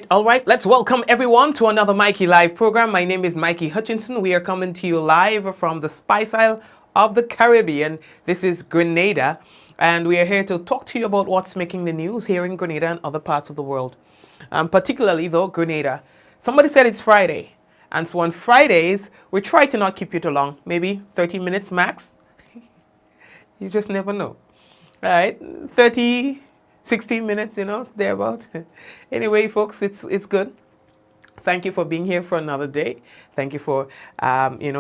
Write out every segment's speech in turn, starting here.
all right. Let's welcome everyone to another Mikey Live program. My name is Mikey Hutchinson. We are coming to you live from the Spice Isle of the Caribbean. This is Grenada, and we are here to talk to you about what's making the news here in Grenada and other parts of the world. Particularly, though, Grenada. Somebody said it's Friday, and so on Fridays, we try to not keep you too long, maybe 30 minutes max. You just never know. All right, 30, 60 minutes, thereabout. Anyway, folks, it's good. Thank you for being here for another day. Thank you for,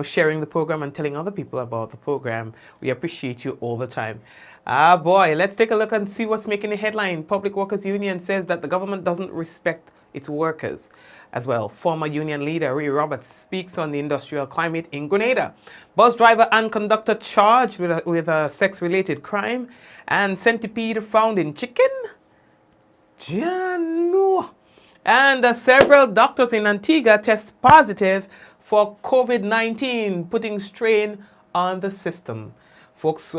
sharing the program and telling other people about the program. We appreciate you all the time. Boy, let's take a look and see what's making the headline. Public Workers Union says that the government doesn't respect its workers as well. Former union leader Ray Roberts speaks on the industrial climate in Grenada. Bus driver and conductor charged with a sex-related crime. And Centipede found in chicken? Jano. And several doctors in Antigua test positive for COVID-19, putting strain on the system. Folks,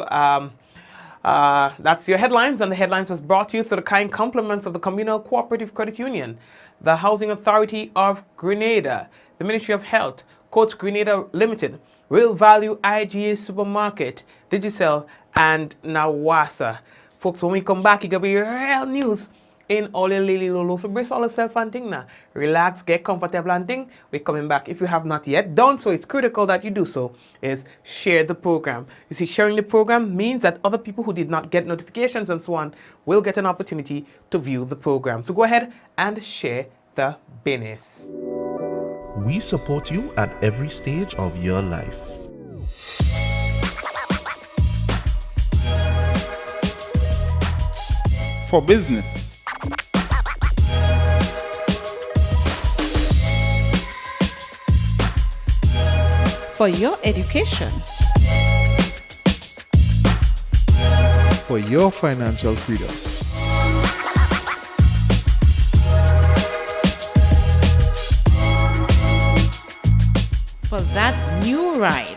that's your headlines, and the headlines was brought to you through the kind compliments of the Communal Cooperative Credit Union, the Housing Authority of Grenada, the Ministry of Health, Coach Grenada Limited, Real Value IGA Supermarket, Digicel, and Nawasa. Folks, when we come back, it gonna be real news in all your lily lolo. So brace all yourself and thing now. Relax, get comfortable and thing. We're coming back. If you have not yet done so, it's critical that you do so, is share the program. You see, sharing the program means that other people who did not get notifications and so on will get an opportunity to view the program. So go ahead and share the business. We support you at every stage of your life. For business, for your education, for your financial freedom, for that new ride.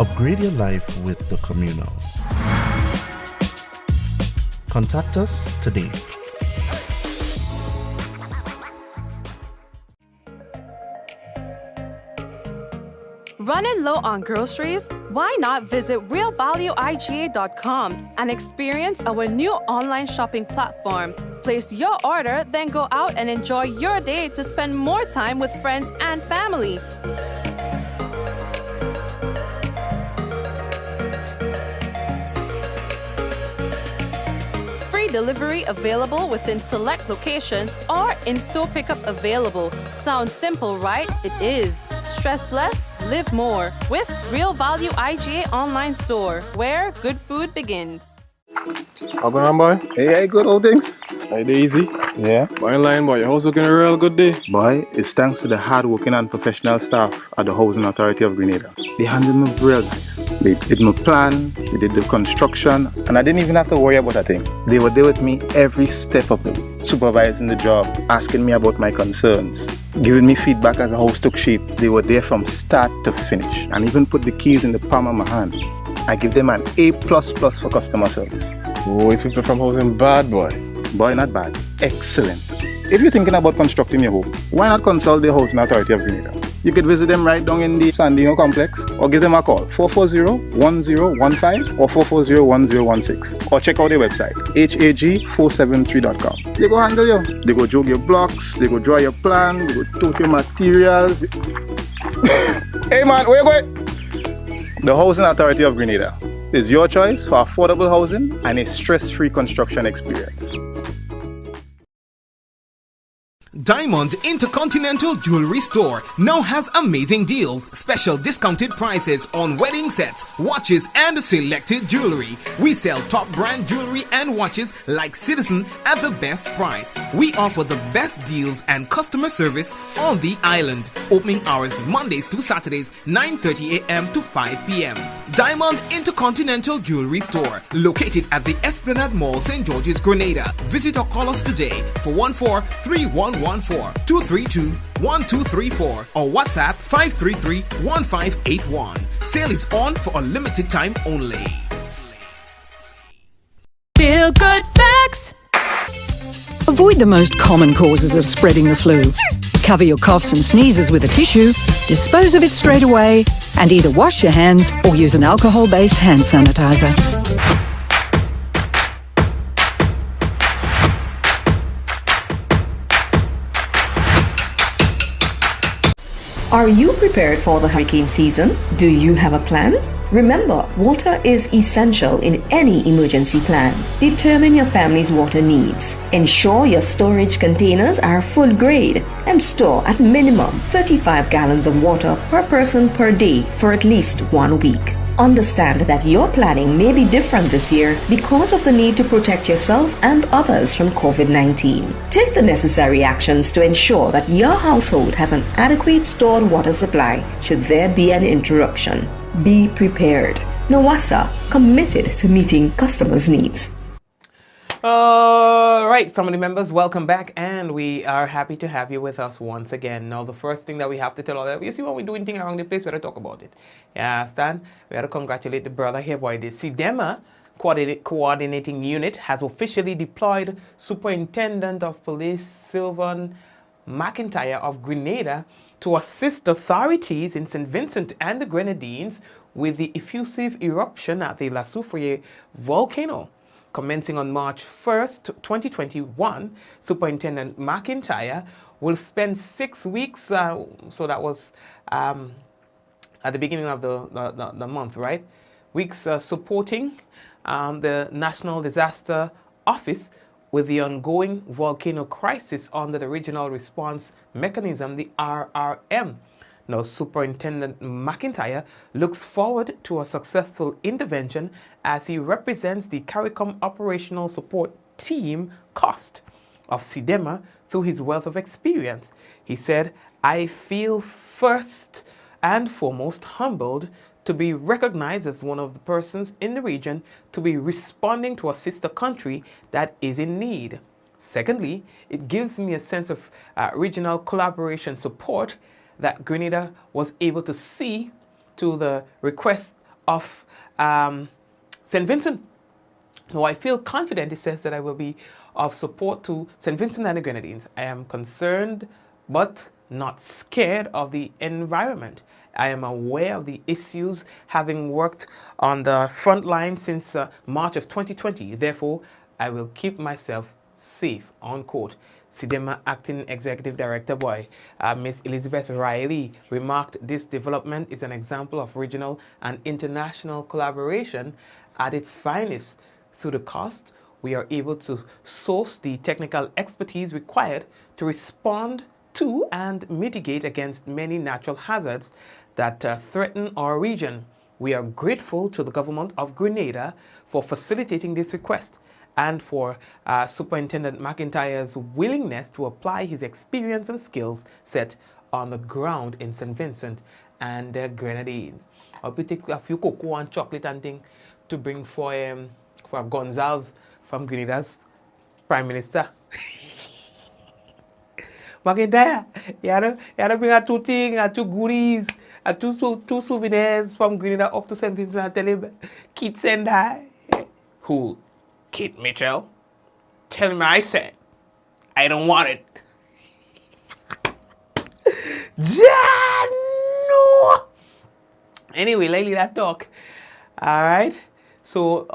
Upgrade your life with the Communal. Contact us today. Running low on groceries? Why not visit realvalueiga.com and experience our new online shopping platform? Place your order, then go out and enjoy your day to spend more time with friends and family. Free delivery available within select locations or in-store pickup available. Sounds simple, right? It is. Stress less, live more with Real Value IGA online store, where good food begins. How going on, boy? Hey, good old things. Hey, easy. Yeah. Boy, in line, boy. Your house looking a real good day. Boy, it's thanks to the hard-working and professional staff at the Housing Authority of Grenada. They handled me real nice. They did my plan, they did the construction, and I didn't even have to worry about a thing. They were there with me every step of the way, supervising the job, asking me about my concerns, giving me feedback as the house took shape. They were there from start to finish, and even put the keys in the palm of my hand. I give them an A++ for customer service. Oh, it's people from housing bad, boy. Boy, not bad. Excellent. If you're thinking about constructing your home, why not consult the Housing Authority of Grenada? You could visit them right down in the Sandino complex, or give them a call, 440-1015 or 440-1016. Or check out their website, hag473.com. They go handle you. They go jog your blocks, they go draw your plan, they go tote your materials. Hey man, where you going? The Housing Authority of Grenada is your choice for affordable housing and a stress-free construction experience. Diamond Intercontinental Jewelry Store now has amazing deals, special discounted prices on wedding sets, watches and selected jewelry. We sell top brand jewelry and watches like Citizen at the best price. We offer the best deals and customer service on the island. Opening hours Mondays to Saturdays 9:30 a.m. to 5 p.m. Diamond Intercontinental Jewelry Store, located at the Esplanade Mall, St. George's, Grenada. Visit or call us today for 14-3114-232-1234 or WhatsApp 533-1581. Sale is on for a limited time only. Feel good facts. Avoid the most common causes of spreading the flu. Cover your coughs and sneezes with a tissue, dispose of it straight away, and either wash your hands or use an alcohol-based hand sanitizer. Are you prepared for the hurricane season? Do you have a plan? Remember, water is essential in any emergency plan. Determine your family's water needs. Ensure your storage containers are food grade and store at minimum 35 gallons of water per person per day for at least 1 week. Understand that your planning may be different this year because of the need to protect yourself and others from COVID-19. Take the necessary actions to ensure that your household has an adequate stored water supply should there be an interruption. Be prepared. Nawasa, committed to meeting customers' needs. Right, family members, welcome back, and we are happy to have you with us once again. Now, the first thing that we have to tell all of you see when we're doing things around the place, we got to talk about it. Yeah, Stan, we got to congratulate the brother here, boy. The SIDEMA coordinating unit has officially deployed Superintendent of Police Sylvan McIntyre of Grenada to assist authorities in St. Vincent and the Grenadines with the effusive eruption at the La Soufrière volcano. Commencing on March 1st, 2021, Superintendent McIntyre will spend 6 weeks, so that was at the beginning of the month, right? Weeks supporting the National Disaster Office with the ongoing volcano crisis under the Regional Response Mechanism, the RRM. Now, Superintendent McIntyre looks forward to a successful intervention as he represents the CARICOM Operational Support Team COST of SIDEMA through his wealth of experience. He said, "I feel first and foremost humbled to be recognized as one of the persons in the region to be responding to a sister country that is in need. Secondly, it gives me a sense of regional collaboration support that Grenada was able to see to the request of St. Vincent. Now, I feel confident," it says, "that I will be of support to St. Vincent and the Grenadines. I am concerned but not scared of the environment. I am aware of the issues, having worked on the front line since March of 2020. Therefore, I will keep myself safe," unquote. SIDEMA Acting Executive Director Miss Elizabeth Riley remarked, "This development is an example of regional and international collaboration at its finest. Through the COST, we are able to source the technical expertise required to respond to and mitigate against many natural hazards that threaten our region. We are grateful to the government of Grenada for facilitating this request and for Superintendent McIntyre's willingness to apply his experience and skills set on the ground in St. Vincent and the Grenadines." I'll take a few cocoa and chocolate and things to bring for Gonzalez from Grenada's Prime Minister. McIntyre, you had to bring two things, two goodies, two souvenirs from Grenada up to St. Vincent and tell him, "Kit send I." Who? Kit Mitchell? Tell him I said, "I don't want it." No. Anyway, lately that talk. All right. So,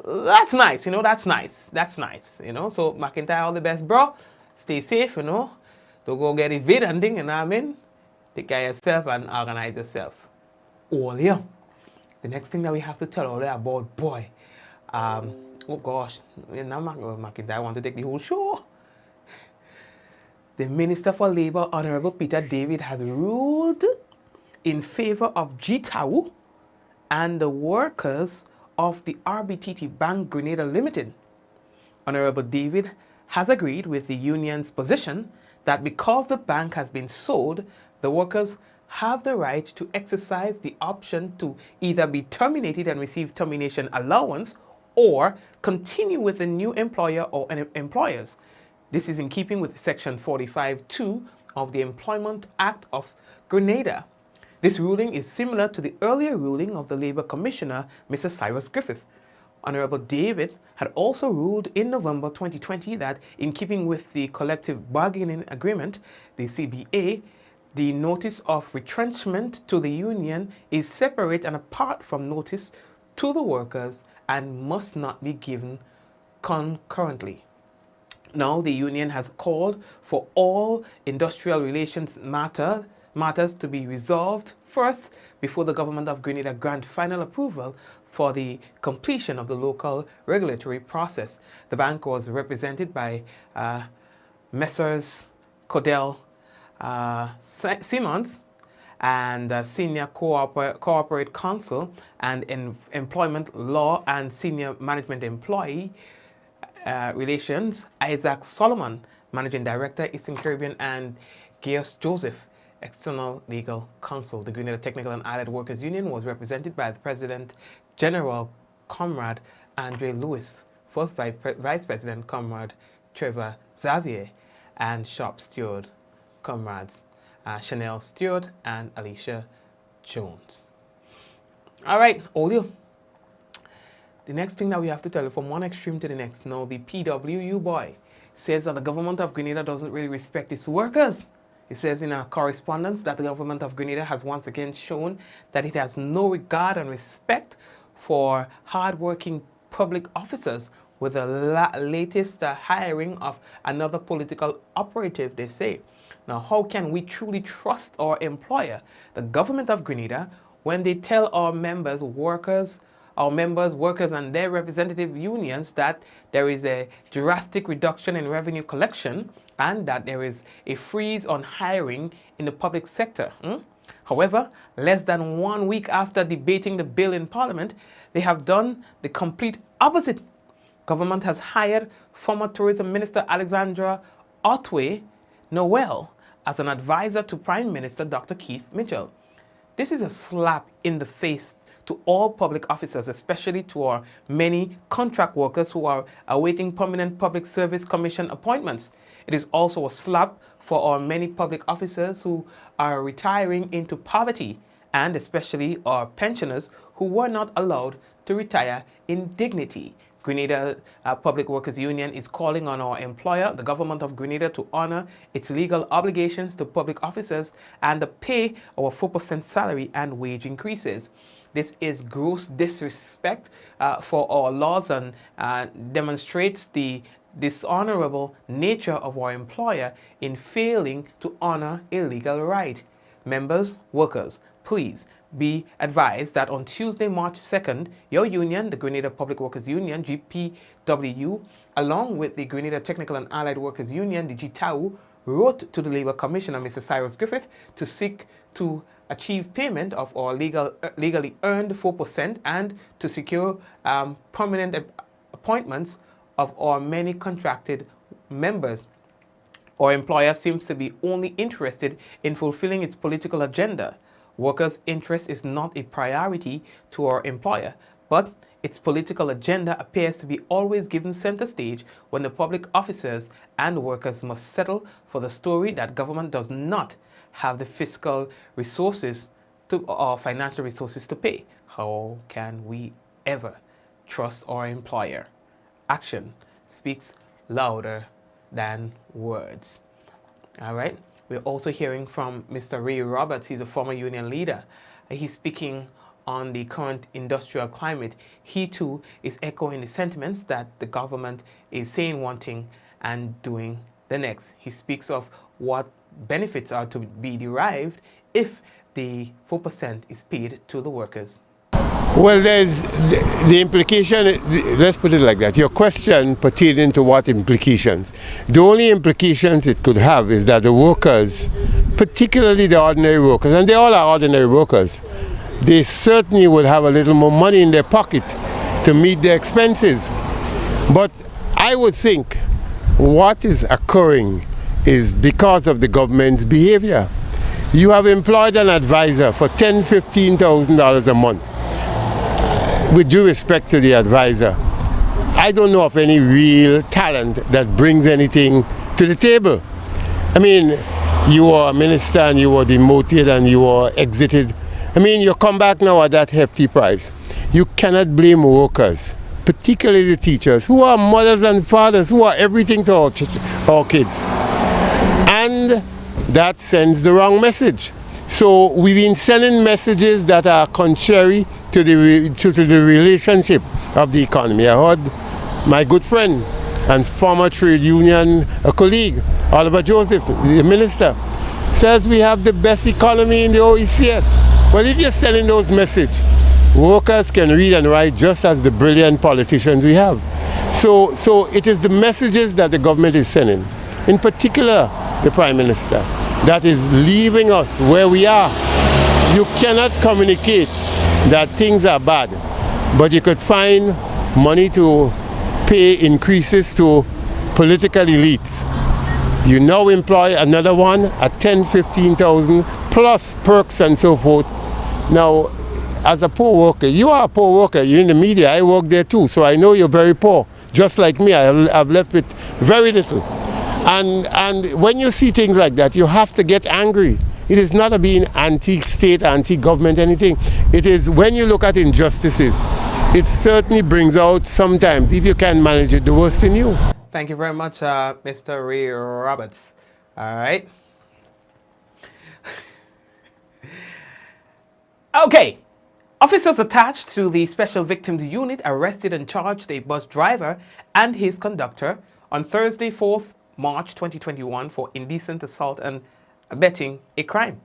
that's nice, that's nice. That's nice, So, McIntyre, all the best, bro. Stay safe, Don't go get evaded and thing, you know what I mean? Take care of yourself and organize yourself. All here. The next thing that we have to tell all about, boy. Oh gosh, now McIntyre want to take the whole show. The Minister for Labour, Honorable Peter David, has ruled in favor of GTAU and the workers of the RBTT Bank Grenada Limited. Honorable David has agreed with the union's position that because the bank has been sold, the workers have the right to exercise the option to either be terminated and receive termination allowance or continue with the new employer or employers. This is in keeping with Section 45(2) of the Employment Act of Grenada. This ruling is similar to the earlier ruling of the Labour Commissioner, Mr. Cyrus Griffith. Honorable David has had also ruled in November 2020 that in keeping with the collective bargaining agreement, the CBA, the notice of retrenchment to the union is separate and apart from notice to the workers and must not be given concurrently. Now, the union has called for all industrial relations matters to be resolved first before the government of Grenada grant final approval for the completion of the local regulatory process. The bank was represented by Messrs. Codell Simmons and Senior Corporate Counsel and Employment Law and Senior Management Employee Relations, Isaac Solomon, Managing Director, Eastern Caribbean, and Gaius Joseph, External Legal Counsel. The Grenada Technical and Allied Workers Union was represented by the President General, Comrade Andre Lewis, First Vice President, Comrade Trevor Xavier, and Shop Steward, Comrades Chanel Stewart and Alicia Jones. All right, audio. The next thing that we have to tell you, from one extreme to the next. Now, the PWU boy says that the government of Grenada doesn't really respect its workers. It says in a correspondence that the government of Grenada has once again shown that it has no regard and respect for hard-working public officers, with the latest hiring of another political operative, they say. Now, how can we truly trust our employer, the government of Grenada, when they tell our members, workers, and their representative unions that there is a drastic reduction in revenue collection and that there is a freeze on hiring in the public sector? However, less than 1 week after debating the bill in Parliament, they have done the complete opposite. Government has hired former Tourism Minister Alexandra Otway Noel as an advisor to Prime Minister Dr. Keith Mitchell. This is a slap in the face to all public officers, especially to our many contract workers who are awaiting permanent Public Service Commission appointments. It is also a slap for our many public officers who are retiring into poverty, and especially our pensioners who were not allowed to retire in dignity. Grenada Public Workers Union is calling on our employer, the government of Grenada, to honor its legal obligations to public officers and to pay our 4% salary and wage increases. This is gross disrespect for our laws and demonstrates the dishonorable nature of our employer in failing to honor a legal right. Members, workers, please be advised that on Tuesday, March 2nd, your union, the Grenada Public Workers Union, GPWU, along with the Grenada Technical and Allied Workers Union, the GTAU, wrote to the Labour Commissioner, Mr. Cyrus Griffith, to seek to achieve payment of our legally earned 4% and to secure permanent appointments of our many contracted members. Our employer seems to be only interested in fulfilling its political agenda. Workers' interest is not a priority to our employer, but its political agenda appears to be always given center stage when the public officers and workers must settle for the story that government does not have the fiscal resources or financial resources to pay. How can we ever trust our employer? Action speaks louder than words. All right. We're also hearing from Mr. Ray Roberts. He's a former union leader. He's speaking on the current industrial climate. He too is echoing the sentiments that the government is saying one thing and doing the next. He speaks of what benefits are to be derived if the 4% is paid to the workers. Well, there's the implication, let's put it like that. Your question pertaining to what implications. The only implications it could have is that the workers, particularly the ordinary workers, and they all are ordinary workers, they certainly will have a little more money in their pocket to meet their expenses. But I would think what is occurring is because of the government's behavior. You have employed an advisor for $10,000, $15,000 a month. With due respect to the advisor, I don't know of any real talent that brings anything to the table. I mean, you were a minister and you were demoted and you were exited. I mean, you come back now at that hefty price. You cannot blame workers particularly the teachers, who are mothers and fathers, who are everything to our kids. And that sends the wrong message. So we've been sending messages that are contrary to the relationship of the economy. I heard my good friend and former trade union colleague, Oliver Joseph, the minister, says we have the best economy in the OECS. Well, if you're sending those messages, workers can read and write just as the brilliant politicians we have. So it is the messages that the government is sending, in particular the Prime Minister, that is leaving us where we are. You cannot communicate that things are bad, but you could find money to pay increases to political elites. You now employ another one at 10,000, 15,000 plus perks and so forth. Now, as a poor worker, you are a poor worker, you're in the media, I work there too, so I know you're very poor. Just like me, I've left with very little. And when you see things like that, you have to get angry. It is not being anti-state, anti-government, anything. It is when you look at injustices, it certainly brings out sometimes, if you can manage it, the worst in you. Thank you very much, Mr. Ray Roberts. All right. Okay. Officers attached to the Special Victims Unit arrested and charged a bus driver and his conductor on Thursday, 4th March 2021 for indecent assault and abetting a crime.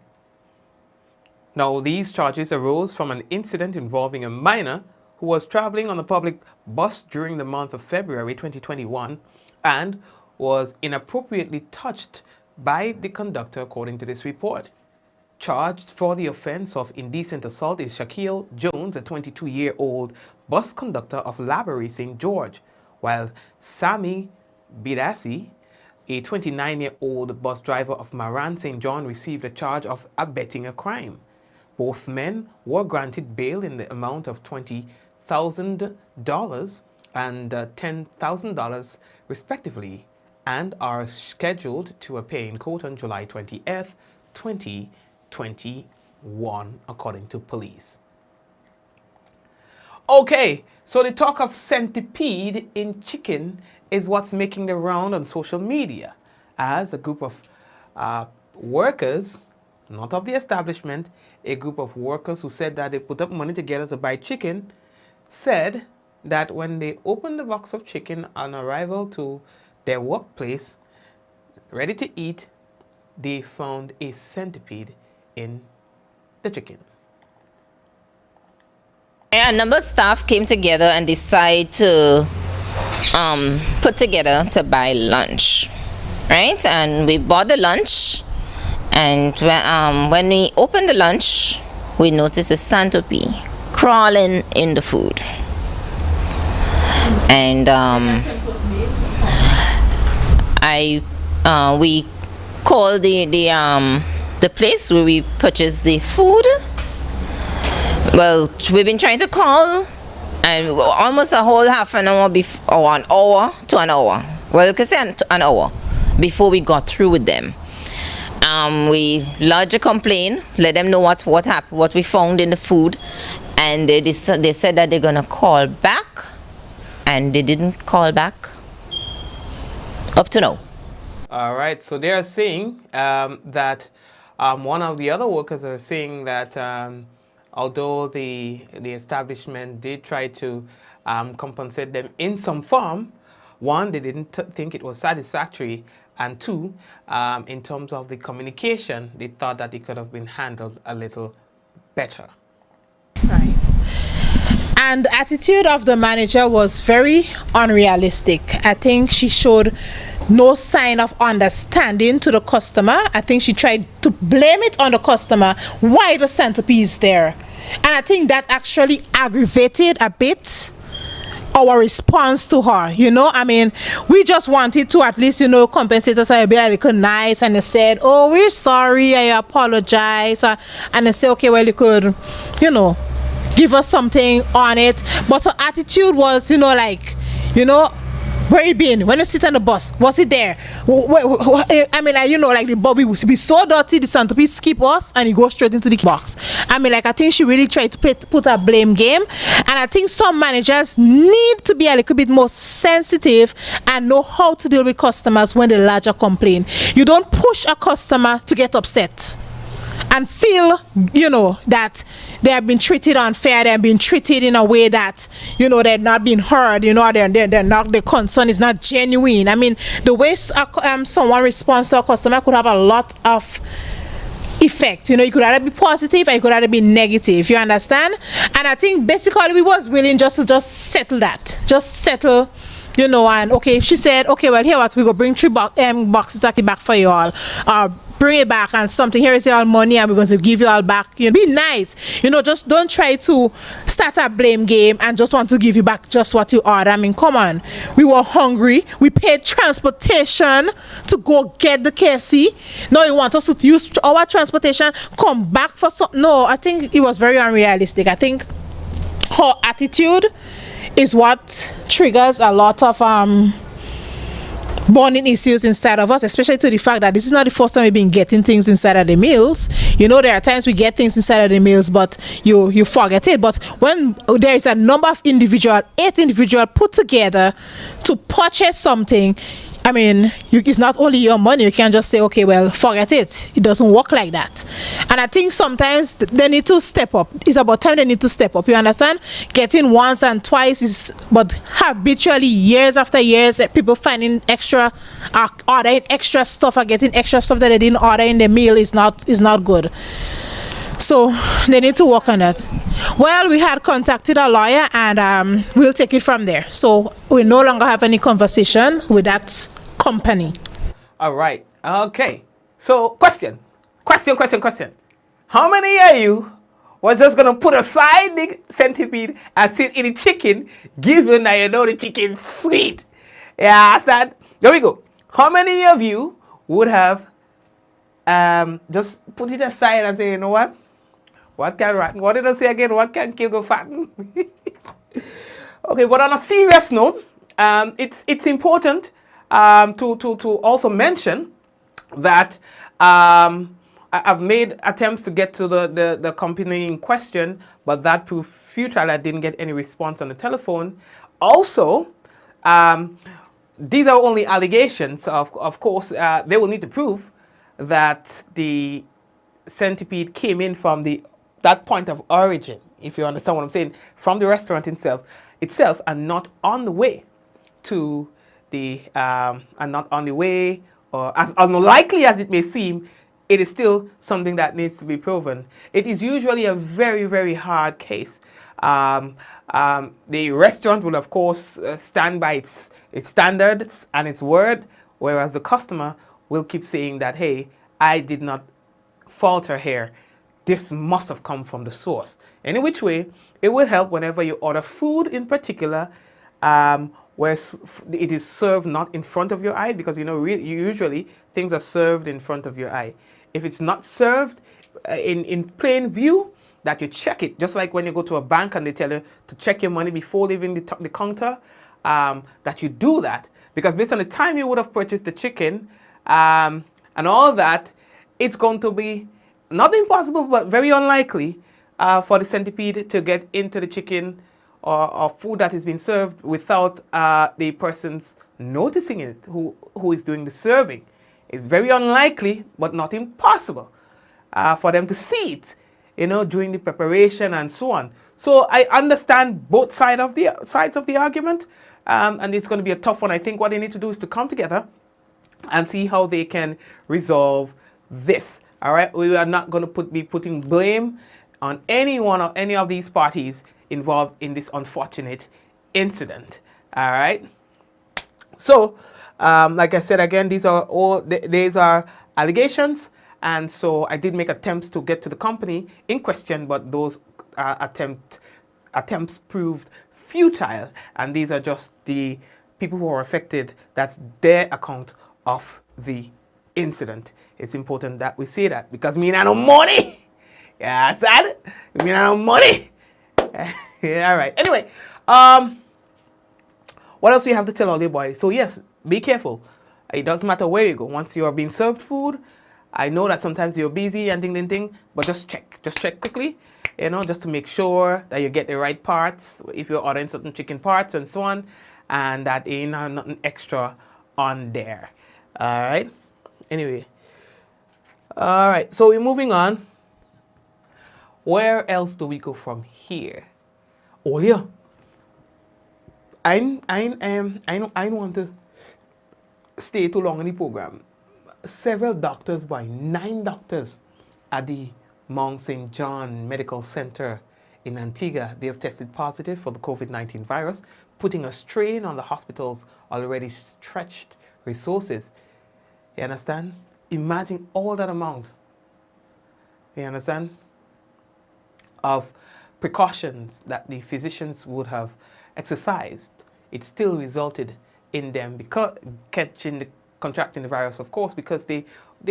Now, these charges arose from an incident involving a minor who was traveling on a public bus during the month of February 2021 and was inappropriately touched by the conductor, according to this report. Charged for the offense of indecent assault is Shaquille Jones, a 22-year-old bus conductor of Laborie St. George, while Sammy Bidassi, a 29-year-old bus driver of Maran St. John, received a charge of abetting a crime. Both men were granted bail in the amount of $20,000 and $10,000 respectively, and are scheduled to appear in court on July 20th, 2021, according to police. Okay, so the talk of centipede in chicken is what's making the round on social media, as a group of workers, not of the establishment, a group of workers who said that they put up money together to buy chicken, said that when they opened the box of chicken on arrival to their workplace, ready to eat, they found a centipede in the chicken. A number of staff came together and decided to put together to buy lunch, right? And we bought the lunch, and when we opened the lunch, we noticed a centipede crawling in the food. And we called the place where we purchased the food. Well, we've been trying to call, and almost a whole half an hour or an hour to an hour. Well, you can say an hour before we got through with them. We lodged a complaint, let them know what happened, what we found in the food, and they said that they're gonna call back, and they didn't call back up to now. All right, so they are saying that one of the other workers are saying that although the establishment did try to compensate them in some form, one, they didn't think it was satisfactory, and two, in terms of the communication, they thought that it could have been handled a little better. Right. And the attitude of the manager was very unrealistic. I think she showed no sign of understanding to the customer. I think she tried to blame it on the customer why the centipede is there. And I think that actually aggravated a bit our response to her. You know, I mean, we just wanted to at least, you know, compensate us a bit, a little nice, and they said, oh, we're sorry, I apologize, and they say, okay, well, you could, you know, give us something on it. But her attitude was, you know, like, you know, Where you been? When you sit on the bus, was it there? I mean, like, you know, like the Bobby will be so dirty, the Centipede skip us and he goes straight into the box. I mean, like, I think she really tried to put a blame game. And I think some managers need to be a little bit more sensitive and know how to deal with customers when they larger complain. You don't push a customer to get upset and feel, you know, that they have been treated unfair, they have been treated in a way that, you know, they're not being heard, you know, they're not, the concern is not genuine. I mean, the way someone responds to a customer could have a lot of effect. You know, it could either be positive or it could either be negative, you understand? And I think basically we was willing just to settle that. Just settle, you know, and okay, she said, okay, well, here what, we go bring 3 boxes back for you all. Bring it back and something, here is your money and we're going to give you all back. You know, be nice. You know, just don't try to start a blame game and just want to give you back just what you ordered. I mean, come on. We were hungry. We paid transportation to go get the KFC. Now you want us to use our transportation, come back for something. No, I think it was very unrealistic. I think her attitude is what triggers a lot of bonding issues inside of us, especially to the fact that this is not the first time we've been getting things inside of the meals. You know, there are times we get things inside of the meals, but you forget it. But when there is a number of 8 individuals put together to purchase something, I mean, it's not only your money. You can't just say, okay, well, forget it. It doesn't work like that. And I think sometimes they need to step up. It's about time they need to step up. You understand? Getting once and twice is, but habitually, years after years, people finding extra, ordering extra stuff or getting extra stuff that they didn't order in the meal is not good. So they need to work on that. Well, we had contacted a lawyer and we'll take it from there. So we no longer have any conversation with that company. All right. Okay. So question. How many of you was just going to put aside the Centipede and sit in the chicken, given that you know the chicken's sweet? Yeah, that's that. There we go. How many of you would have just put it aside and say, you know what? What can rotten? What did I say again? What can kill go fatten? Okay, but on a serious note, it's important to also mention that I've made attempts to get to the company in question, but that proved futile. I didn't get any response on the telephone. Also, these are only allegations. Of course, they will need to prove that the Centipede came in from that point of origin, if you understand what I'm saying, from the restaurant itself, and not on the way to the, or as unlikely as it may seem, it is still something that needs to be proven. It is usually a very, very hard case. The restaurant will, of course, stand by its standards and its word, whereas the customer will keep saying that, hey, I did not falter here. This must have come from the source. Any which way, it will help whenever you order food in particular, where it is served not in front of your eye, because, you know, usually things are served in front of your eye. If it's not served in plain view, that you check it, just like when you go to a bank and they tell you to check your money before leaving the counter, that you do that, because based on the time you would have purchased the chicken and all that, it's going to be not impossible, but very unlikely for the Centipede to get into the chicken or food that is being served without the person's noticing it, who is doing the serving. It's very unlikely, but not impossible, for them to see it, you know, during the preparation and so on. So I understand both sides of the argument, and it's going to be a tough one. I think what they need to do is to come together and see how they can resolve this. All right, we are not going to be putting blame on any of these parties involved in this unfortunate incident. All right. So, like I said again, these are allegations, and so I did make attempts to get to the company in question, but those attempts proved futile, and these are just the people who are affected. That's their account of the incident. It's important that we say that, because me and no money. Yeah, sad. Me and no money. Yeah, all right. Anyway, what else we have to tell all the boys? So yes, be careful. It doesn't matter where you go. Once you are being served food, I know that sometimes you're busy and thing, but just check quickly, just to make sure that you get the right parts if you're ordering certain chicken parts and so on, and that ain't nothing extra on there. All right. Anyway. All right. So we're moving on. Where else do we go from here? Oh yeah. I don't want to stay too long in the program. Several doctors, 9 doctors at the Mount St. John Medical Center in Antigua, they have tested positive for the COVID-19 virus, putting a strain on the hospital's already stretched resources. You understand? Imagine all that amount, you understand, of precautions that the physicians would have exercised. It still resulted in them contracting the virus, of course, because they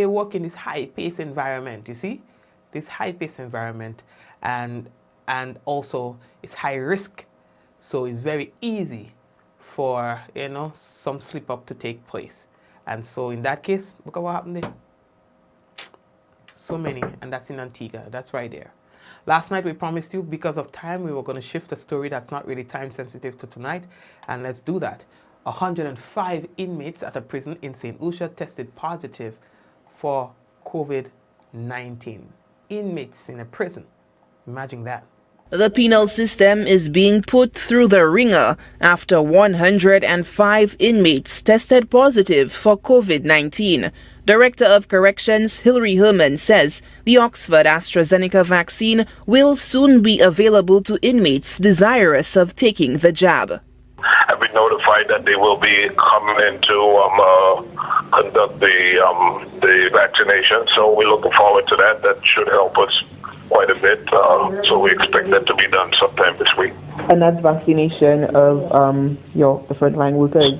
work in this high-paced environment, you see? This high-paced environment, and also it's high risk, so it's very easy for, some slip-up to take place. And so in that case, look at what happened there. So many, and that's in Antigua, that's right there. Last night we promised you, because of time, we were going to shift a story that's not really time sensitive to tonight, and let's do that. 105 inmates at a prison in St. Lucia tested positive for COVID-19. Inmates in a prison. Imagine that. The penal system is being put through the ringer after 105 inmates tested positive for COVID-19. Director of Corrections Hilary Herman says the Oxford AstraZeneca vaccine will soon be available to inmates desirous of taking the jab. I've been notified that they will be coming in to conduct the vaccination, so we're looking forward to that. That should help us quite a bit, so we expect that to be done sometime this week. And that's vaccination of the frontline workers?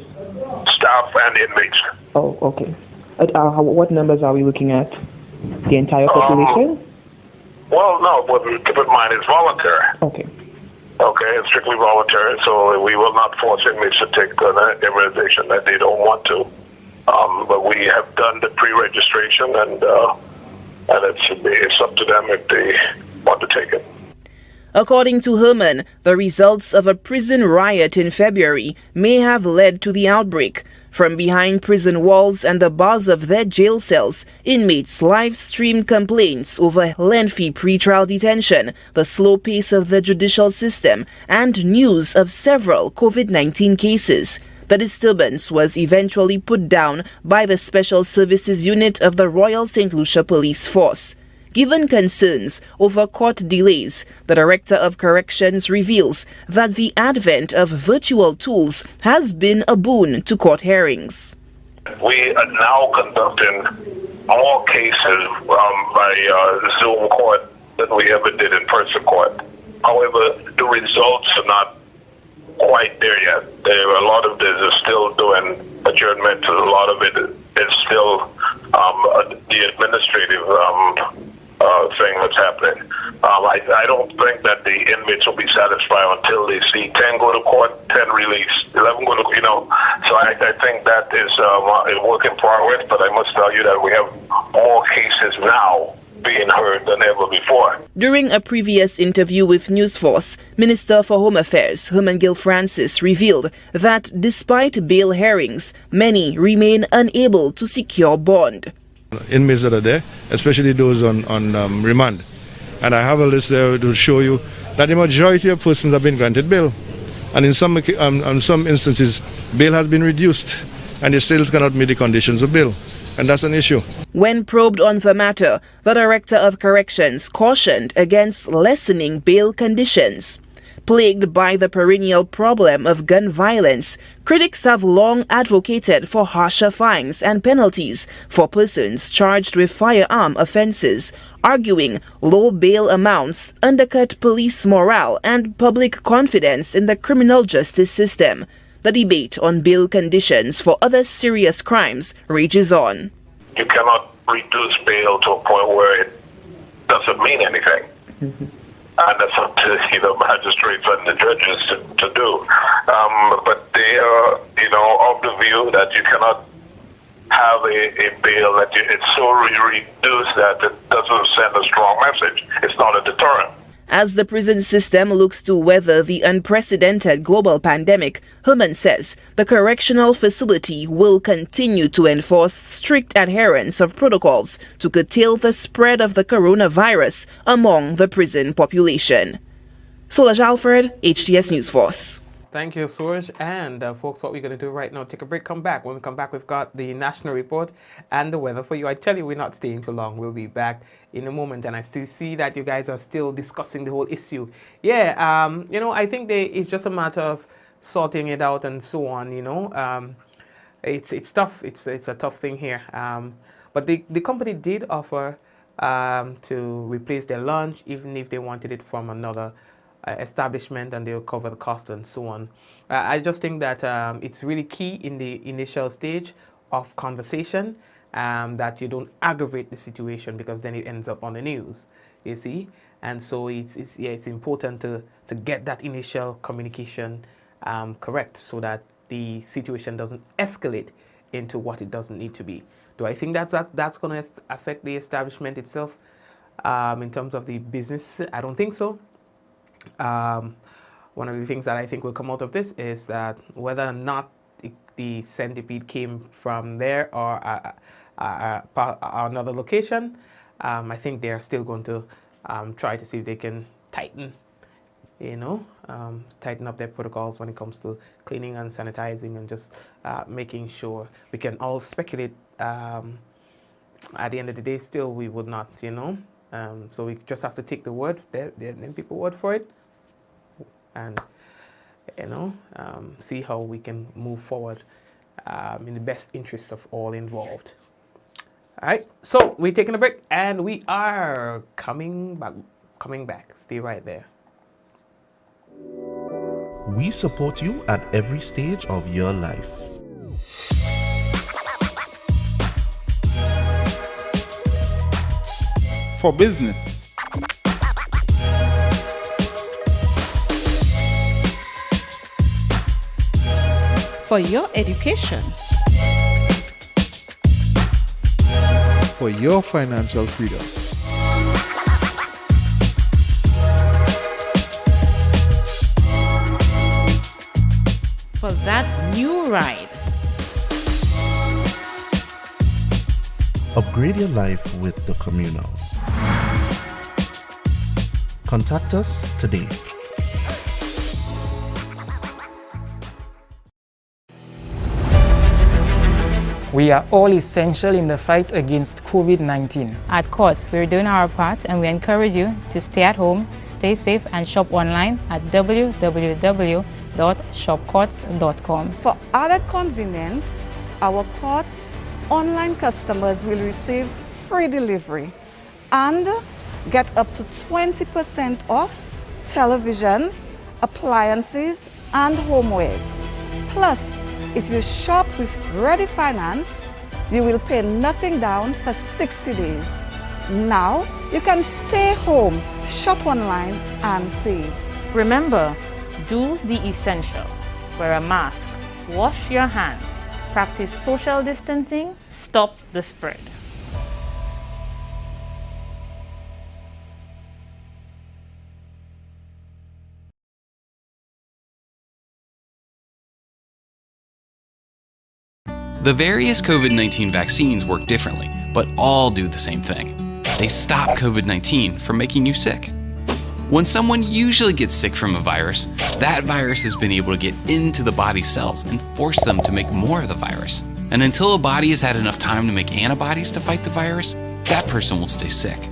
Staff and inmates. Oh, okay. What numbers are we looking at? The entire population? Well, no, but keep in mind it's voluntary. Okay. Okay, it's strictly voluntary, so we will not force inmates to take an immunization that they don't want to. But we have done the pre-registration, and it's up to them if they want to take it. According to Herman, the results of a prison riot in February may have led to the outbreak. From behind prison walls and the bars of their jail cells, inmates live-streamed complaints over lengthy pretrial detention, the slow pace of the judicial system, and news of several COVID-19 cases. The disturbance was eventually put down by the Special Services Unit of the Royal St. Lucia Police Force. Given concerns over court delays, the Director of Corrections reveals that the advent of virtual tools has been a boon to court hearings. We are now conducting more cases by Zoom court than we ever did in person court. However, the results are not quite there yet. A lot of this is still doing adjournment. A lot of it is still the administrative thing that's happening. I don't think that the inmates will be satisfied until they see 10 go to court, 10 release, 11 go to, So I think that is a work in progress, but I must tell you that we have more cases now being heard than ever before. During a previous interview with News Force, Minister for Home Affairs Herman Gill Francis revealed that despite bail hearings, many remain unable to secure bond. Inmates that are there, especially those on remand. And I have a list there to show you that the majority of persons have been granted bail. And in some instances, bail has been reduced and they still cannot meet the conditions of bail. And that's an issue. When probed on the matter, the Director of Corrections cautioned against lessening bail conditions. Plagued by the perennial problem of gun violence, critics have long advocated for harsher fines and penalties for persons charged with firearm offenses, arguing low bail amounts undercut police morale and public confidence in the criminal justice system. The debate on bail conditions for other serious crimes rages on. You cannot reduce bail to a point where it doesn't mean anything. And that's up to the magistrates and the judges to do. But they are, of the view that you cannot have a bail that it's so reduced that it doesn't send a strong message. It's not a deterrent. As the prison system looks to weather the unprecedented global pandemic, Herman says the correctional facility will continue to enforce strict adherence of protocols to curtail the spread of the coronavirus among the prison population. Solange Alfred, HTS News Force. Thank you, Solange. And folks, what we're going to do right now, take a break, come back. When we come back, we've got the national report and the weather for you. I tell you, we're not staying too long. We'll be back in a moment. And I still see that you guys are still discussing the whole issue. Yeah, I think it's just a matter of sorting it out and so on, It's tough. It's a tough thing here. But the company did offer to replace their lunch, even if they wanted it from another establishment, and they'll cover the cost and so on. I just think that it's really key in the initial stage of conversation that you don't aggravate the situation, because then it ends up on the news, you see. And so it's important to get that initial communication correct, so that the situation doesn't escalate into what it doesn't need to be. Do I think that's going to affect the establishment itself in terms of the business? I don't think so. One of the things that I think will come out of this is that whether or not the Centipede came from there or another location, I think they're still going to try to see if they can tighten up their protocols when it comes to cleaning and sanitizing, and just making sure. We can all speculate. At the end of the day, still we would not, so we just have to take the word, then people's word for it, and see how we can move forward in the best interest of all involved. All right, so we're taking a break, and we are coming back. Stay right there. We support you at every stage of your life. For business, For your education. for your financial freedom. For that new ride. Upgrade your life with the Communal. Contact us today. We are all essential in the fight against COVID-19. At Courts, we're doing our part, and we encourage you to stay at home, stay safe, and shop online at www.shopcourts.com. For added convenience, our Courts online customers will receive free delivery and get up to 20% off televisions, appliances, and homewares. Plus, if you shop with Ready Finance, you will pay nothing down for 60 days. Now, you can stay home, shop online, and save. Remember, do the essential. Wear a mask, wash your hands, practice social distancing, stop the spread. The various COVID-19 vaccines work differently, but all do the same thing. They stop COVID-19 from making you sick. When someone usually gets sick from a virus, that virus has been able to get into the body's cells and force them to make more of the virus. And until a body has had enough time to make antibodies to fight the virus, that person will stay sick.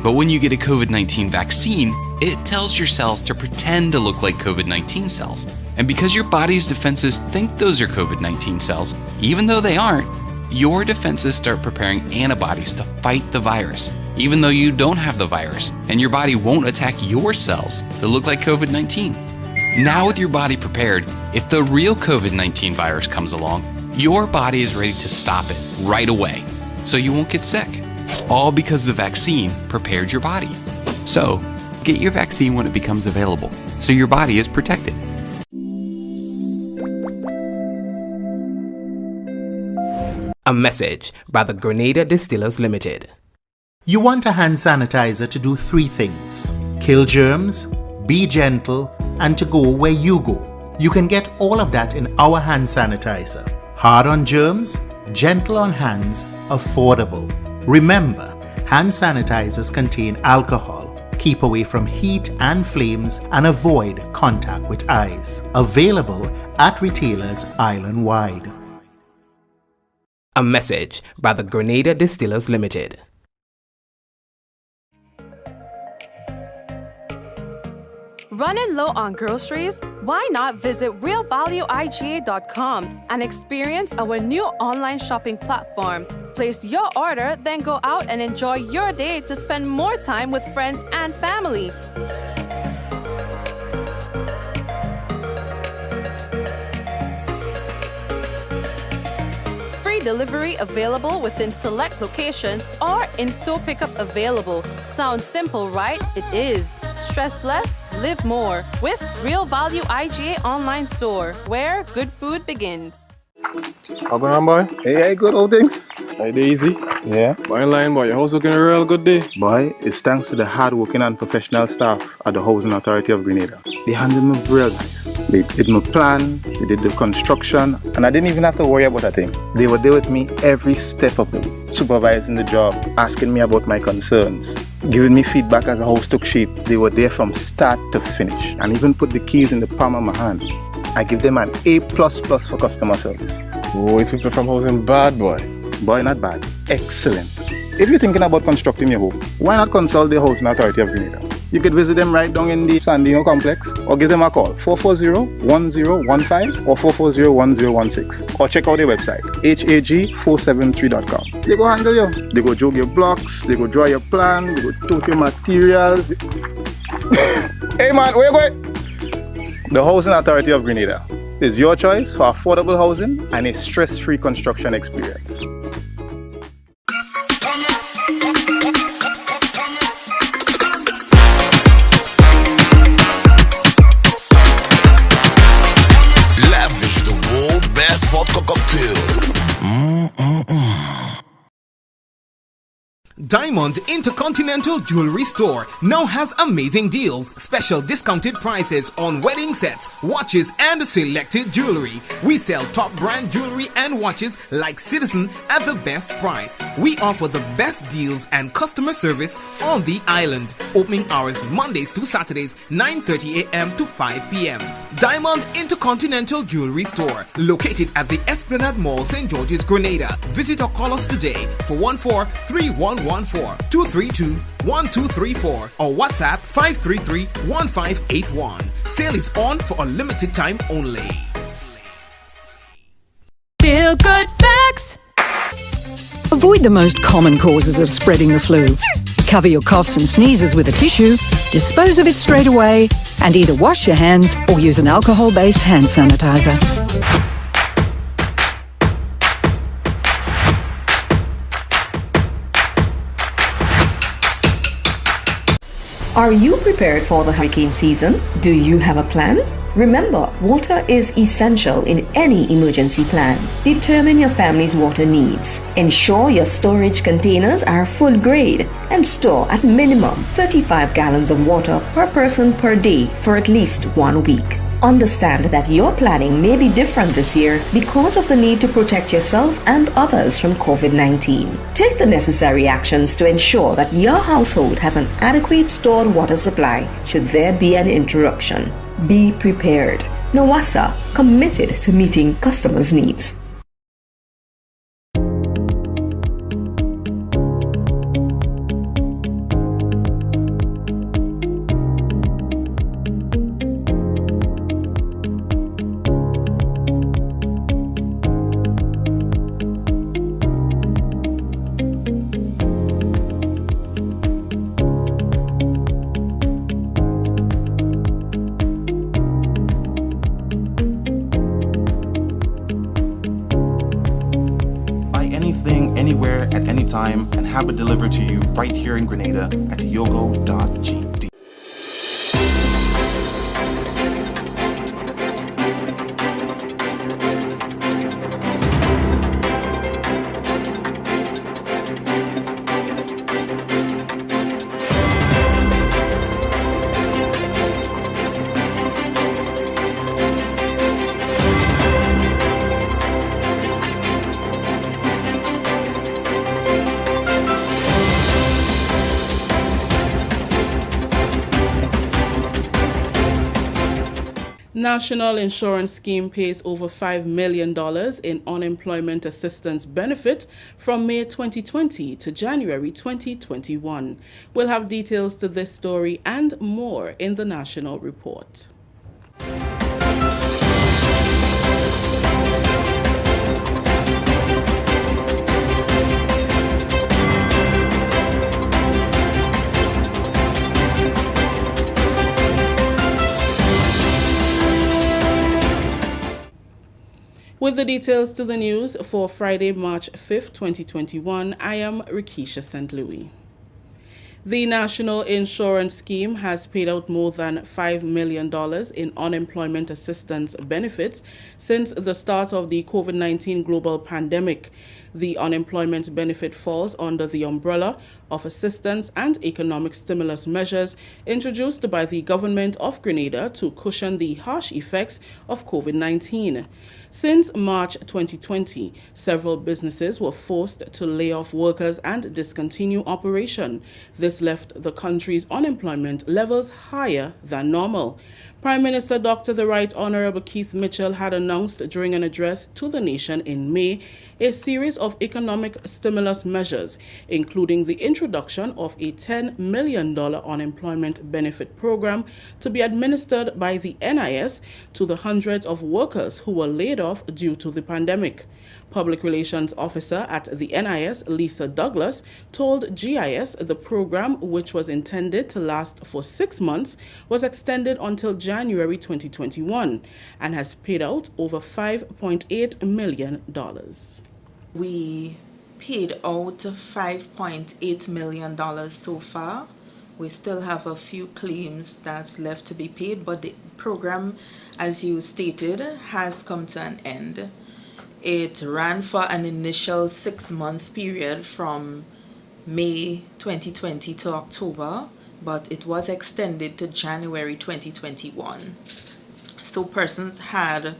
But when you get a COVID-19 vaccine, it tells your cells to pretend to look like COVID-19 cells. And because your body's defenses think those are COVID-19 cells, even though they aren't, your defenses start preparing antibodies to fight the virus, even though you don't have the virus, and your body won't attack your cells that look like COVID-19. Now with your body prepared, if the real COVID-19 virus comes along, your body is ready to stop it right away, so you won't get sick. All because the vaccine prepared your body. So, get your vaccine when it becomes available, so your body is protected. A message by the Grenada Distillers Limited. You want a hand sanitizer to do 3 things: kill germs, be gentle, and to go where you go. You can get all of that in our hand sanitizer. Hard on germs, gentle on hands, affordable. Remember, hand sanitizers contain alcohol. Keep away from heat and flames and avoid contact with eyes. Available at retailers island-wide. A message by the Grenada Distillers Limited. Running low on groceries? Why not visit realvalueiga.com and experience our new online shopping platform? Place your order, then go out and enjoy your day to spend more time with friends and family. Free delivery available within select locations or in-store pickup available. Sounds simple, right? It is. Stress less, live more with Real Value IGA online store, where good food begins. How going on, boy? Hey, good old things. Hey, Daisy. Yeah. Boy, in line, boy. Your house looking a real good day. Boy, it's thanks to the hard-working and professional staff at the Housing Authority of Grenada. They handled me real nice. They did my plan, they did the construction, and I didn't even have to worry about a thing. They were there with me every step of the way, supervising the job, asking me about my concerns, giving me feedback as the house took shape. They were there from start to finish, and even put the keys in the palm of my hand. I give them an A++ for customer service. Boy, it's people from housing bad, boy. Boy, not bad. Excellent. If you're thinking about constructing your home, why not consult the Housing Authority of Grenada? You could visit them right down in the Sandino complex, or give them a call 440-1015 or 440-1016, or check out their website hag473.com. They go handle you. They go jog your blocks, they go draw your plan, they go tote your materials. Hey man, where you going? The Housing Authority of Grenada is your choice for affordable housing and a stress-free construction experience. Lavish the world's best vodka cocktail. Diamond Intercontinental Jewelry Store now has amazing deals, special discounted prices on wedding sets, watches, and selected jewelry. We sell top brand jewelry and watches like Citizen at the best price. We offer the best deals and customer service on the island. Opening hours Mondays to Saturdays, 9:30 a.m. to 5 p.m. Diamond Intercontinental Jewelry Store, located at the Esplanade Mall, St. George's, Grenada. Visit or call us today for 14-3114-232-1234 or WhatsApp 533-1581. Sale is on for a limited time only. Feel good facts. Avoid the most common causes of spreading the flu. Cover your coughs and sneezes with a tissue, dispose of it straight away, and either wash your hands or use an alcohol-based hand sanitizer. Are you prepared for the hurricane season? Do you have a plan? Remember, water is essential in any emergency plan. Determine your family's water needs. Ensure your storage containers are food grade and store at minimum 35 gallons of water per person per day for at least 1 week. Understand that your planning may be different this year because of the need to protect yourself and others from COVID-19. Take the necessary actions to ensure that your household has an adequate stored water supply should there be an interruption. Be prepared. NAWASA, committed to meeting customers' needs. Anywhere at any time and have it delivered to you right here in Grenada at yogo.gd. National Insurance Scheme pays over $5 million in unemployment assistance benefit from May 2020 to January 2021. We'll have details to this story and more in the National Report. With the details to the news for Friday, March 5th, 2021, I am Rikisha St. Louis. The National Insurance Scheme has paid out more than $5 million in unemployment assistance benefits since the start of the COVID-19 global pandemic. The unemployment benefit falls under the umbrella of assistance and economic stimulus measures introduced by the government of Grenada to cushion the harsh effects of COVID-19. Since March 2020, several businesses were forced to lay off workers and discontinue operation. This left the country's unemployment levels higher than normal. Prime Minister Dr. The Right Honorable Keith Mitchell had announced during an address to the nation in May a series of economic stimulus measures, including the introduction of a $10 million unemployment benefit program to be administered by the NIS to the hundreds of workers who were laid off due to the pandemic. Public Relations Officer at the NIS, Lisa Douglas, told GIS the program, which was intended to last for 6 months, was extended until January 2021 and has paid out over $5.8 million. We paid out $5.8 million so far. We still have a few claims that's left to be paid, but the program, as you stated, has come to an end. It ran for an initial 6-month period from May 2020 to October, but it was extended to January 2021. So persons had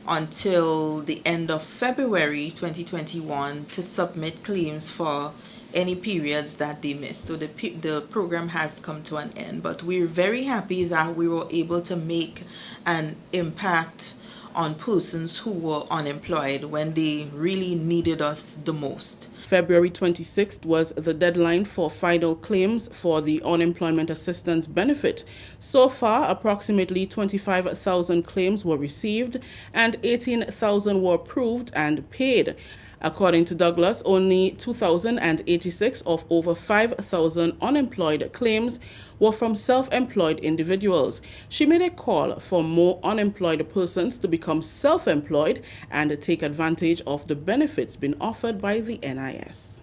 until the end of February 2021 to submit claims for any periods that they missed. So the program has come to an end, but we're very happy that we were able to make an impact on persons who were unemployed when they really needed us the most. February 26th was the deadline for final claims for the unemployment assistance benefit. So far, approximately 25,000 claims were received and 18,000 were approved and paid. According to Douglas, only 2,086 of over 5,000 unemployed claims were from self-employed individuals. She made a call for more unemployed persons to become self-employed and take advantage of the benefits being offered by the NIS.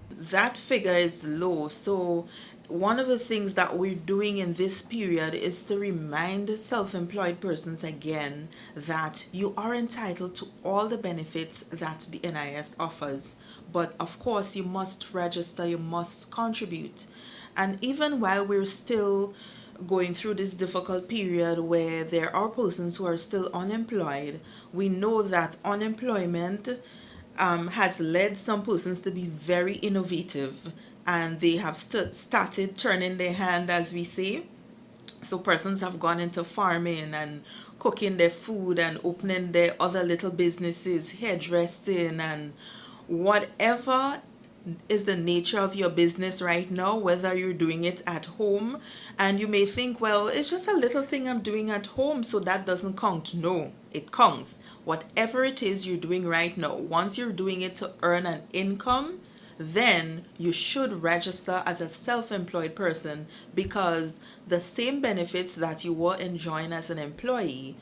That figure is low, so one of the things that we're doing in this period is to remind self-employed persons again that you are entitled to all the benefits that the NIS offers. But of course, you must register, you must contribute. And even while we're still going through this difficult period where there are persons who are still unemployed, we know that unemployment has led some persons to be very innovative, and they have started turning their hand, as we say. So persons have gone into farming and cooking their food and opening their other little businesses, hairdressing and whatever is the nature of your business right now, whether you're doing it at home. And you may think, well, it's just a little thing I'm doing at home, so that doesn't count. No, it counts. Whatever it is you're doing right now, once you're doing it to earn an income, then you should register as a self-employed person, because the same benefits that you were enjoying as an employee,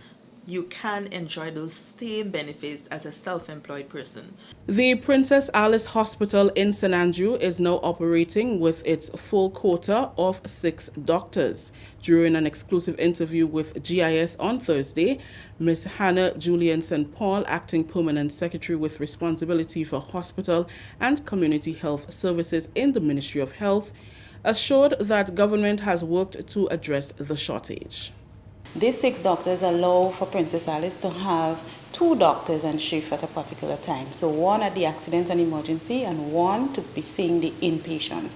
you can enjoy those same benefits as a self-employed person. The Princess Alice Hospital in St. Andrew is now operating with its full quota of 6 doctors. During an exclusive interview with GIS on Thursday, Ms. Hannah Julian St. Paul, Acting Permanent Secretary with responsibility for hospital and community health services in the Ministry of Health, assured that government has worked to address the shortage. These 6 doctors allow for Princess Alice to have 2 doctors on shift at a particular time. So one at the accident and emergency and one to be seeing the inpatients.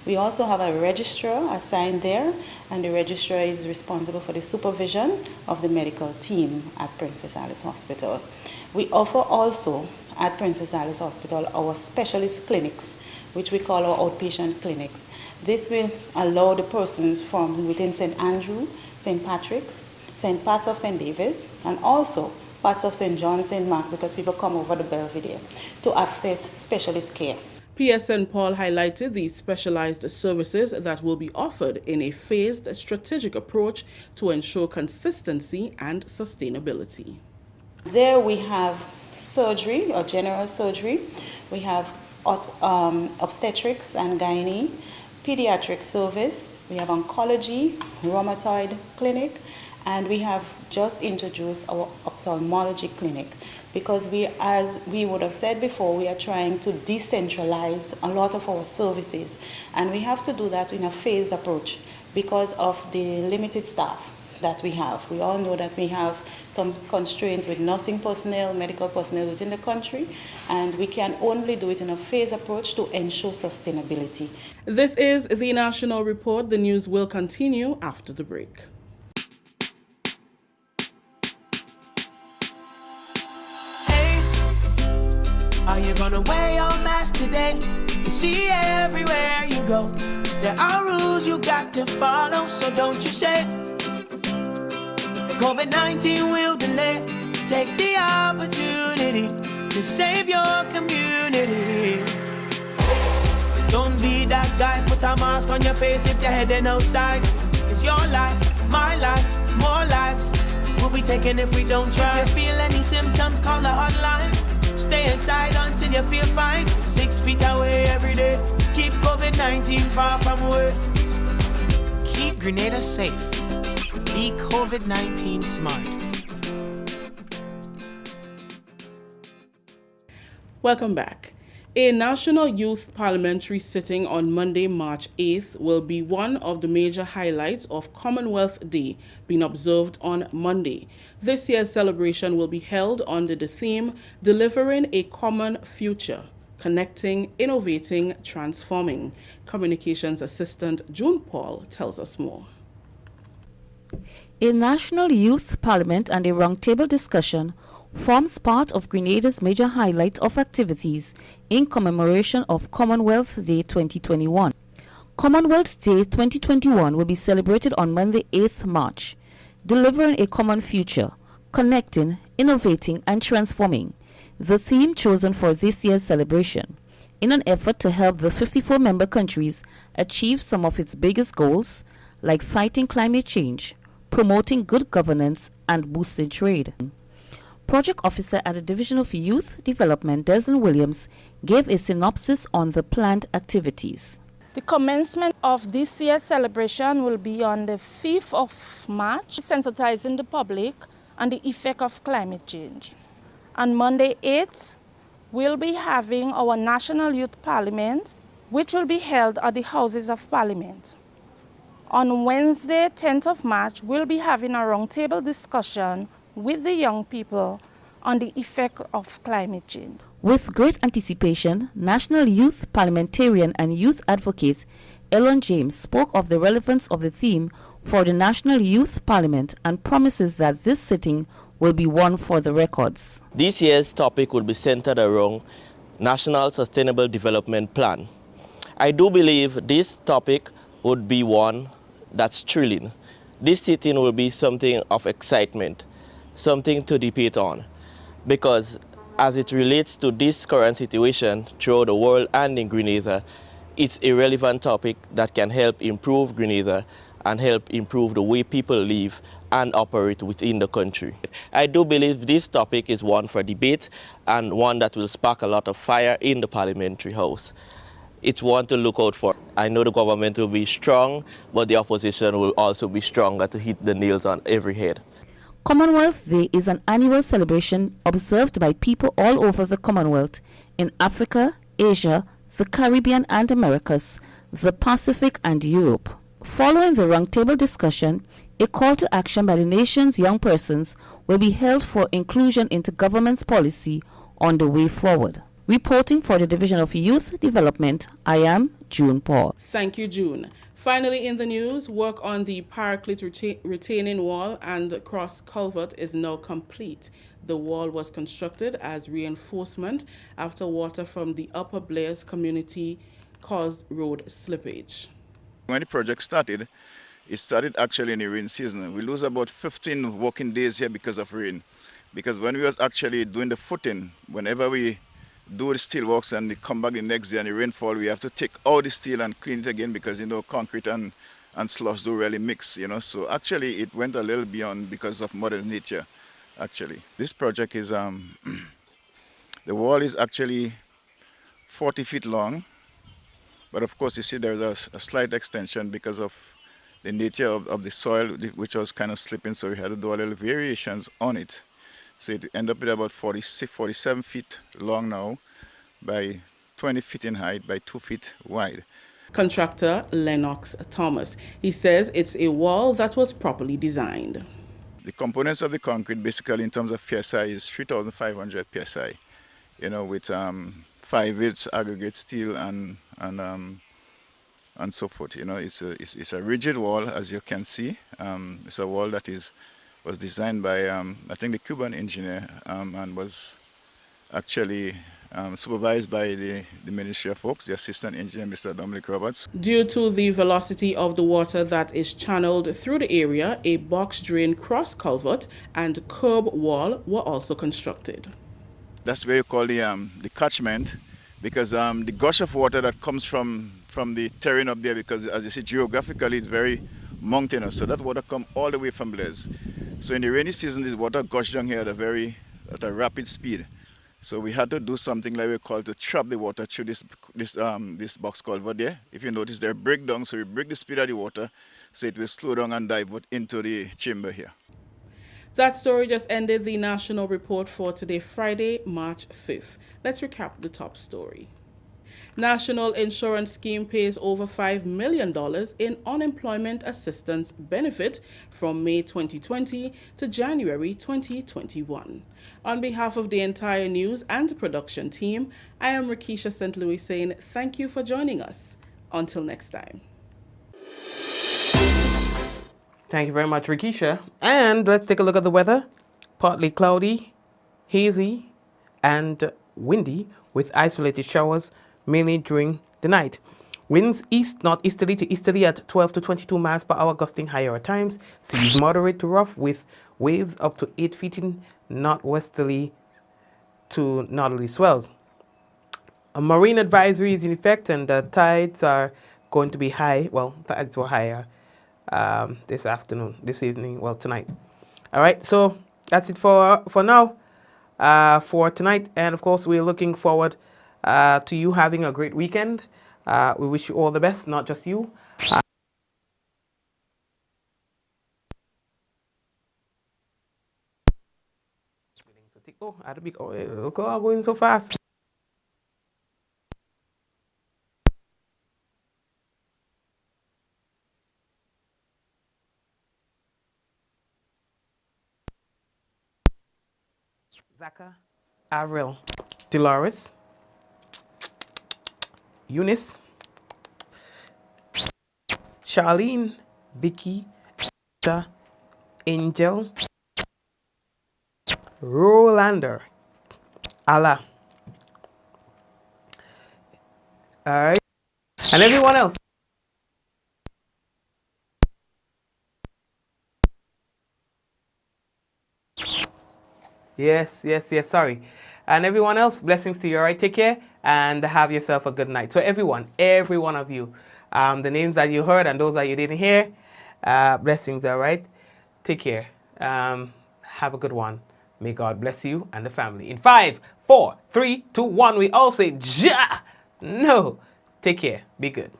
We also have a registrar assigned there, and the registrar is responsible for the supervision of the medical team at Princess Alice Hospital. We offer also at Princess Alice Hospital our specialist clinics, which we call our outpatient clinics. This will allow the persons from within St. Andrew, St. Patrick's, St. Parts of St. David's, and also parts of St. John, St. Mark's, because people come over the Belvedere to access specialist care. PSN Paul highlighted the specialized services that will be offered in a phased strategic approach to ensure consistency and sustainability. There we have surgery or general surgery. We have obstetrics and gynae, pediatric service. We have oncology, rheumatoid clinic, and we have just introduced our ophthalmology clinic. Because as we would have said before, we are trying to decentralize a lot of our services. And we have to do that in a phased approach because of the limited staff that we have. We all know that we have some constraints with nursing personnel, medical personnel within the country, and we can only do it in a phased approach to ensure sustainability. This is the National Report. The news will continue after the break. Are you gonna wear your mask today? You see everywhere you go. There are rules you got to follow, so don't you say COVID-19 will delay. Take the opportunity to save your community. Don't be that guy, put a mask on your face if you're heading outside. It's your life, my life, more lives will be taken if we don't try. If you feel any symptoms, call the hotline. Stay inside until you feel fine. 6 feet away every day. Keep COVID-19 far from away. Keep Grenada safe. Be COVID-19 smart. Welcome back. A National Youth Parliamentary sitting on Monday, March 8th will be one of the major highlights of Commonwealth Day being observed on Monday. This year's celebration will be held under the theme, Delivering a Common Future, Connecting, Innovating, Transforming. Communications Assistant June Paul tells us more. A National Youth Parliament and a roundtable discussion forms part of Grenada's major highlight of activities in commemoration of Commonwealth Day 2021. Commonwealth Day 2021 will be celebrated on Monday, 8th March. Delivering a common future, connecting, innovating, and transforming, the theme chosen for this year's celebration, in an effort to help the 54 member countries achieve some of its biggest goals, like fighting climate change, promoting good governance, and boosting trade. Project Officer at the Division of Youth Development, Desmond Williams, gave a synopsis on the planned activities. The commencement of this year's celebration will be on the 5th of March, sensitizing the public on the effect of climate change. On Monday 8th, we'll be having our National Youth Parliament, which will be held at the Houses of Parliament. On Wednesday, 10th of March, we'll be having a roundtable discussion with the young people on the effect of climate change. With great anticipation, National Youth Parliamentarian and Youth Advocate Elon James spoke of the relevance of the theme for the National Youth Parliament and promises that this sitting will be one for the records. This year's topic will be centered around National Sustainable Development Plan. I do believe this topic would be one that's thrilling. This sitting will be something of excitement, something to debate on, because as it relates to this current situation throughout the world and in Grenada, it's a relevant topic that can help improve Grenada and help improve the way people live and operate within the country. I do believe this topic is one for debate and one that will spark a lot of fire in the Parliamentary House. It's one to look out for. I know the government will be strong, but the opposition will also be stronger to hit the nails on every head. Commonwealth Day is an annual celebration observed by people all over the Commonwealth in Africa, Asia, the Caribbean and Americas, the Pacific and Europe. Following the roundtable discussion, a call to action by the nation's young persons will be held for inclusion into government's policy on the way forward. Reporting for the Division of Youth Development, I am June Paul. Thank you, June. Finally, in the news, work on the Paraclete retaining wall and cross culvert is now complete. The wall was constructed as reinforcement after water from the Upper Blair's community caused road slippage. When the project started, it started actually in the rain season. We lose about 15 working days here because of rain. Because when we was actually doing the footing, whenever we do the steel works and they come back the next day and the rainfall, we have to take all the steel and clean it again because, you know, concrete and slush do really mix, you know. So actually it went a little beyond because of Mother Nature, actually. This project is, the wall is actually 40 feet long. But of course, you see there's a slight extension because of the nature of the soil, which was kind of slipping. So we had to do a little variations on it. So it ended up with about 47 feet long now, by 20 feet in height, by 2 feet wide. Contractor Lennox Thomas. He says it's a wall that was properly designed. The components of the concrete, basically in terms of PSI, is 3,500 PSI. You know, with 5/8 aggregate steel and so forth. You know, it's a rigid wall, as you can see. It's a wall that was designed by I think the Cuban engineer and was actually supervised by the Ministry of Works, the assistant engineer, Mr. Dominic Roberts. Due to the velocity of the water that is channeled through the area, a box drain cross culvert and curb wall were also constructed. That's where you call the catchment, because the gush of water that comes from the terrain up there, because as you see geographically it's very mountainous, so that water comes all the way from Blaise. So in the rainy season, this water gush down here at a rapid speed. So we had to do something like we call to trap the water through this box culvert there. If you notice, there breakdown, so we break the speed of the water, so it will slow down and divert into the chamber here. That story just ended the national report for today, Friday, March 5th. Let's recap the top story. National Insurance Scheme pays over $5 million in unemployment assistance benefit from May 2020 to January 2021. On behalf of the entire news and production team, I am Rakisha St. Louis saying thank you for joining us. Until next time. Thank you very much, Rakisha. And let's take a look at the weather. Partly cloudy, hazy, and windy with isolated showers, mainly during the night. Winds northeasterly to easterly at 12 to 22 miles per hour, gusting higher at times. Seas moderate to rough with waves up to 8 feet in northwesterly to northerly swells. A marine advisory is in effect, and the tides are going to be high. Well, tides were higher this evening, tonight. All right, so that's it for now, for tonight. And of course, we're looking forward to you having a great weekend. We wish you all the best, not just you. Look how I'm going so fast. Zaka, Avril, Dolores, Eunice, Charlene, Vicky, Angel, Rolander, Allah. All right. And everyone else. Yes, sorry. And everyone else, blessings to you, all right? Take care and have yourself a good night. So every one of you, the names that you heard and those that you didn't hear, blessings, all right? Take care. Have a good one. May God bless you and the family. In 5, 4, 3, 2, 1, we all say, Ja! No. Take care. Be good.